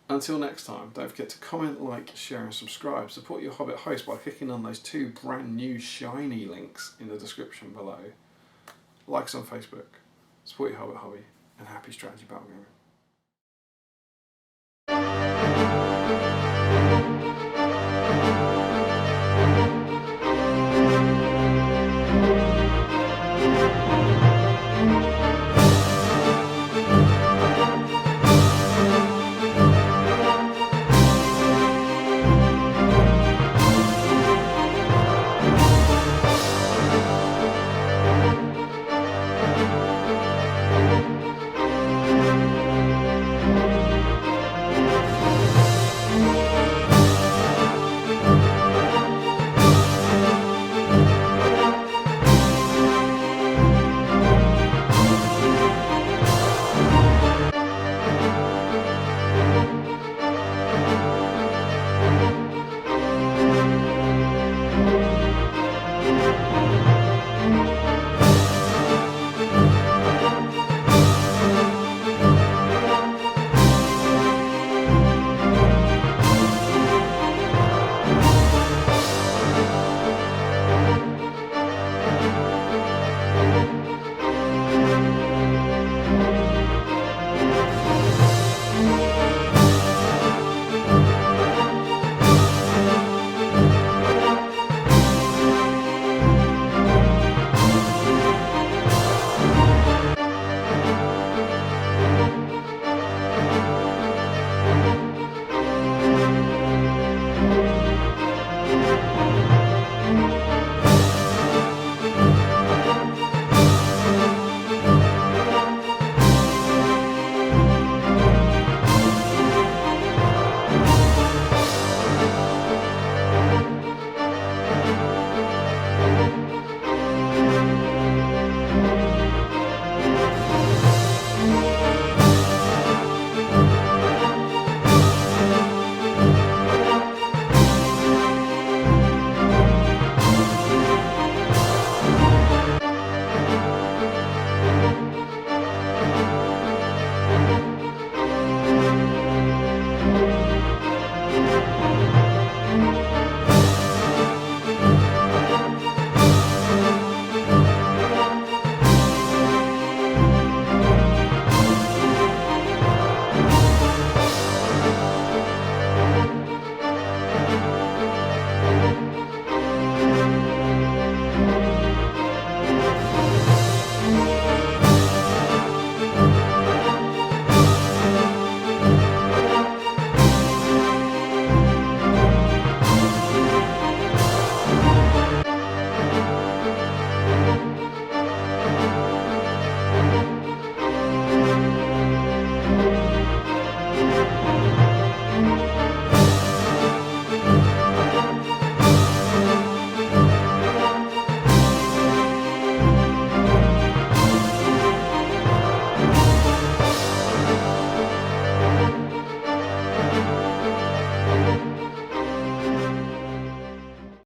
Until next time, don't forget to comment, like, share and subscribe. Support your Hobbit host by clicking on those 2 brand new shiny links in the description below. Like us on Facebook. Support your Hobbit hobby, and happy strategy battle gaming.